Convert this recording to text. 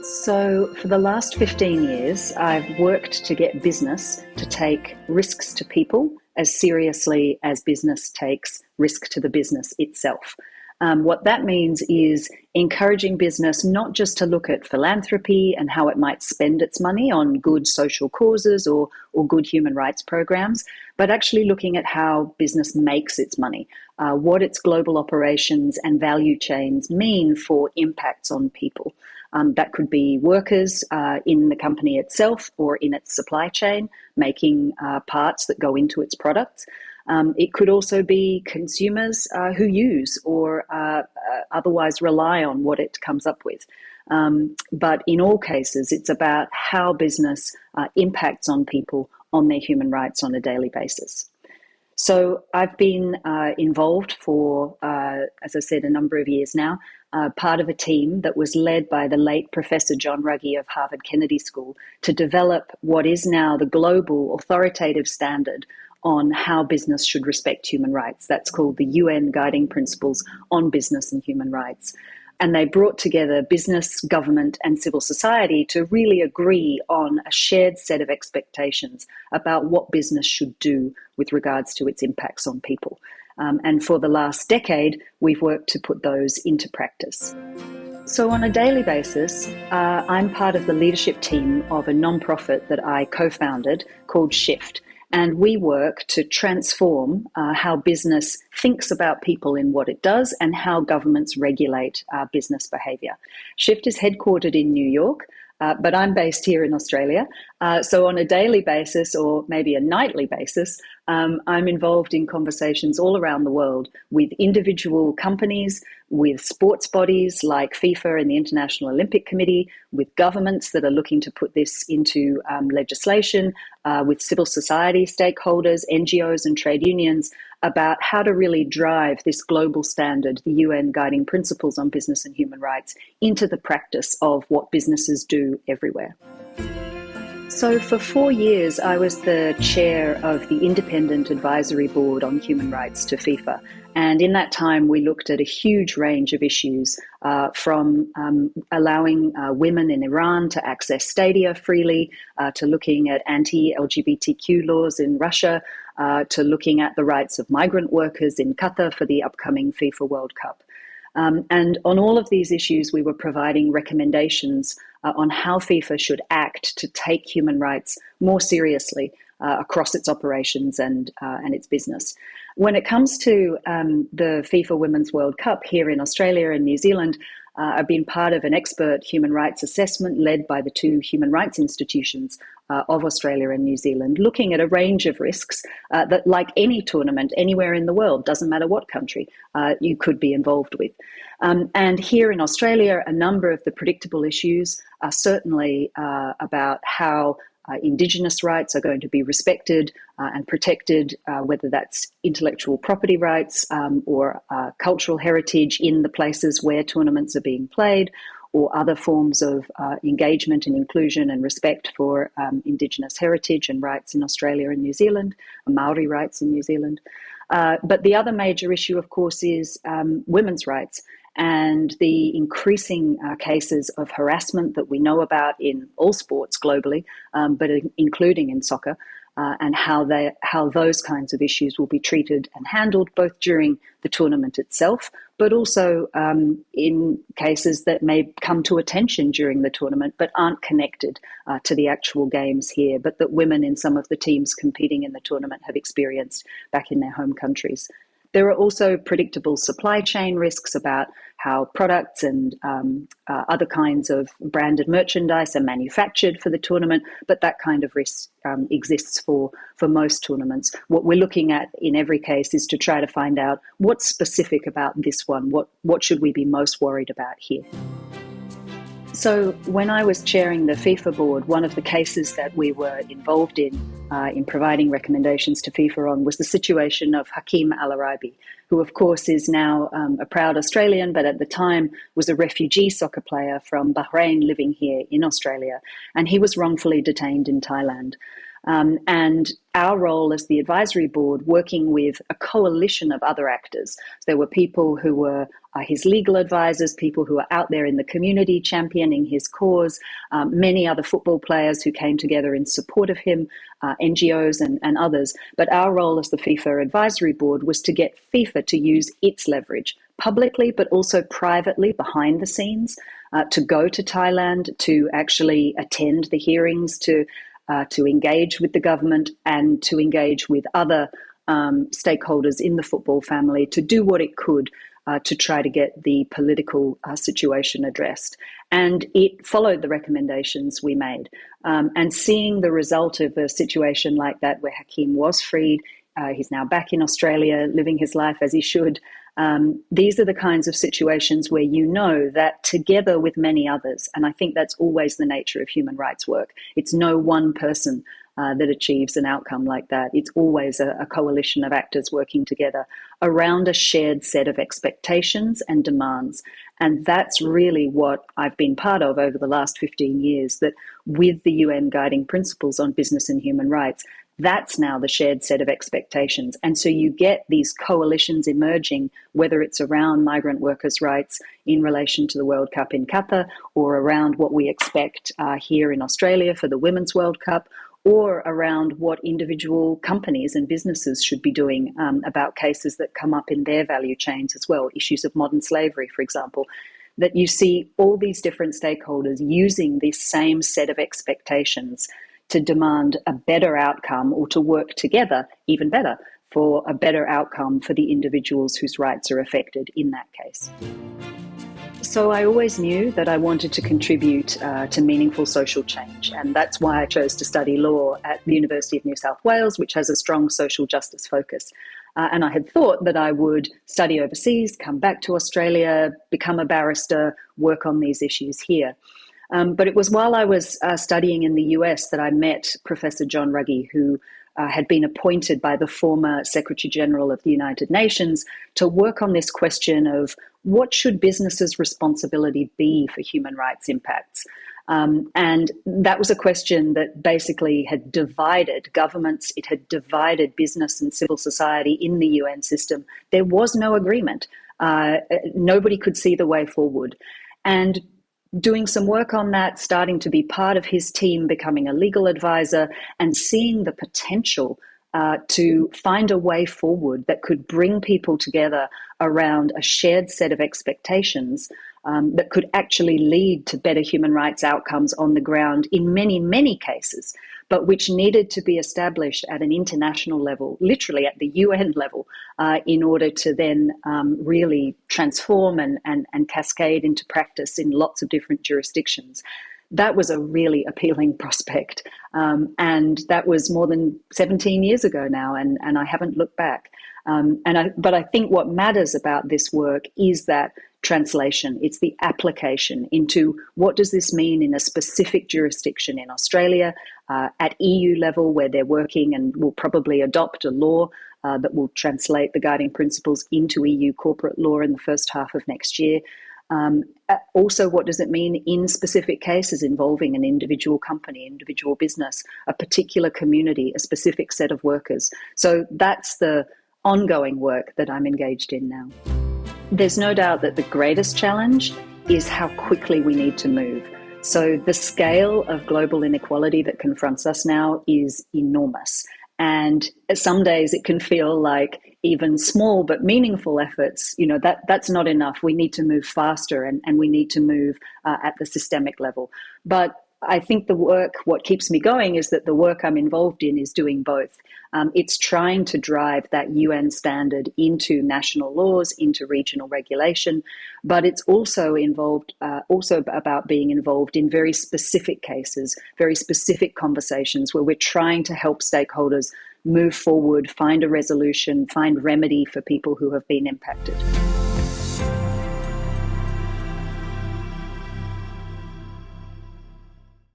So for the last 15 years, I've worked to get business to take risks to people as seriously as business takes risk to the business itself. What that means is encouraging business not just to look at philanthropy and how it might spend its money on good social causes or good human rights programs, but actually looking at how business makes its money, what its global operations and value chains mean for impacts on people. That could be workers in the company itself or in its supply chain, making parts that go into its products. It could also be consumers who use or otherwise rely on what it comes up with. But in all cases, it's about how business impacts on people on their human rights on a daily basis. So I've been involved for, as I said, a number of years now, part of a team that was led by the late Professor John Ruggie of Harvard Kennedy School to develop what is now the global authoritative standard on how business should respect human rights. That's called the UN Guiding Principles on Business and Human Rights. And they brought together business, government, and civil society to really agree on a shared set of expectations about what business should do with regards to its impacts on people. And for the last decade, we've worked to put those into practice. So on a daily basis, I'm part of the leadership team of a nonprofit that I co-founded called Shift. And we work to transform how business thinks about people in what it does and how governments regulate business behaviour. Shift is headquartered in New York, but I'm based here in Australia. So on a daily basis, or maybe a nightly basis, I'm involved in conversations all around the world with individual companies, with sports bodies like FIFA and the International Olympic Committee, with governments that are looking to put this into legislation, with civil society stakeholders, NGOs and trade unions, about how to really drive this global standard, the UN Guiding Principles on Business and Human Rights, into the practice of what businesses do everywhere. So for 4 years, I was the chair of the Independent Advisory Board on Human Rights to FIFA. And in that time, we looked at a huge range of issues, from allowing women in Iran to access stadia freely, to looking at anti-LGBTQ laws in Russia, to looking at the rights of migrant workers in Qatar for the upcoming FIFA World Cup. And on all of these issues, we were providing recommendations on how FIFA should act to take human rights more seriously across its operations and its business. When it comes to the FIFA Women's World Cup here in Australia and New Zealand, I've been part of an expert human rights assessment led by the two human rights institutions of Australia and New Zealand, looking at a range of risks that, like any tournament anywhere in the world, doesn't matter what country you could be involved with. And here in Australia, a number of the predictable issues are certainly about how Indigenous rights are going to be respected and protected, whether that's intellectual property rights or cultural heritage in the places where tournaments are being played, or other forms of engagement and inclusion and respect for Indigenous heritage and rights in Australia and New Zealand, Maori rights in New Zealand. But the other major issue, of course, is women's rights and the increasing cases of harassment that we know about in all sports globally, but including in soccer, and how those kinds of issues will be treated and handled both during the tournament itself, but also in cases that may come to attention during the tournament but aren't connected to the actual games here, but that women in some of the teams competing in the tournament have experienced back in their home countries. There are also predictable supply chain risks about how products and other kinds of branded merchandise are manufactured for the tournament, but that kind of risk exists for most tournaments. What we're looking at in every case is to try to find out what's specific about this one, what should we be most worried about here. So when I was chairing the FIFA board, one of the cases that we were involved in providing recommendations to FIFA on was the situation of Hakeem Al-Araibi, who of course is now a proud Australian, but at the time was a refugee soccer player from Bahrain living here in Australia, and he was wrongfully detained in Thailand. And our role as the advisory board, working with a coalition of other actors. So there were people who were his legal advisors, people who were out there in the community championing his cause, many other football players who came together in support of him, NGOs and others. But our role as the FIFA advisory board was to get FIFA to use its leverage publicly, but also privately behind the scenes, to go to Thailand, to actually attend the hearings, to engage with the government and to engage with other stakeholders in the football family, to do what it could to try to get the political situation addressed. And it followed the recommendations we made. And seeing the result of a situation like that where Hakeem was freed, he's now back in Australia, living his life as he should. These are the kinds of situations where you know that together with many others, and I think that's always the nature of human rights work. It's no one person that achieves an outcome like that. It's always a coalition of actors working together around a shared set of expectations and demands. And that's really what I've been part of over the last 15 years, that with the UN Guiding Principles on Business and Human Rights, that's now the shared set of expectations. And so you get these coalitions emerging, whether it's around migrant workers' rights in relation to the World Cup in Qatar, or around what we expect here in Australia for the Women's World Cup, or around what individual companies and businesses should be doing about cases that come up in their value chains as well, issues of modern slavery, for example. That you see all these different stakeholders using this same set of expectations to demand a better outcome, or to work together, even better, for a better outcome for the individuals whose rights are affected in that case. So I always knew that I wanted to contribute to meaningful social change, and that's why I chose to study law at the University of New South Wales, which has a strong social justice focus. And I had thought that I would study overseas, come back to Australia, become a barrister, work on these issues here. But it was while I was studying in the US that I met Professor John Ruggie, who had been appointed by the former Secretary General of the United Nations to work on this question of what should businesses' responsibility be for human rights impacts. And that was a question that basically had divided governments, it had divided business and civil society in the UN system. There was no agreement. Nobody could see the way forward. And doing some work on that, starting to be part of his team, becoming a legal advisor, and seeing the potential to find a way forward that could bring people together around a shared set of expectations that could actually lead to better human rights outcomes on the ground in many, many cases, but which needed to be established at an international level, literally at the UN level, in order to then really transform and cascade into practice in lots of different jurisdictions. That was a really appealing prospect. And that was more than 17 years ago now, and I haven't looked back. But I think what matters about this work is that translation. It's the application into what does this mean in a specific jurisdiction in Australia, at EU level, where they're working and will probably adopt a law that will translate the guiding principles into EU corporate law in the first half of next year. Also, what does it mean in specific cases involving an individual company, individual business, a particular community, a specific set of workers? So that's the ongoing work that I'm engaged in now. There's no doubt that the greatest challenge is how quickly we need to move. So the scale of global inequality that confronts us now is enormous. And some days it can feel like even small but meaningful efforts, that's not enough. We need to move faster and we need to move at the systemic level. But I think what keeps me going is that the work I'm involved in is doing both. It's trying to drive that UN standard into national laws, into regional regulation, but it's also about being involved in very specific cases, very specific conversations where we're trying to help stakeholders move forward, find a resolution, find remedy for people who have been impacted.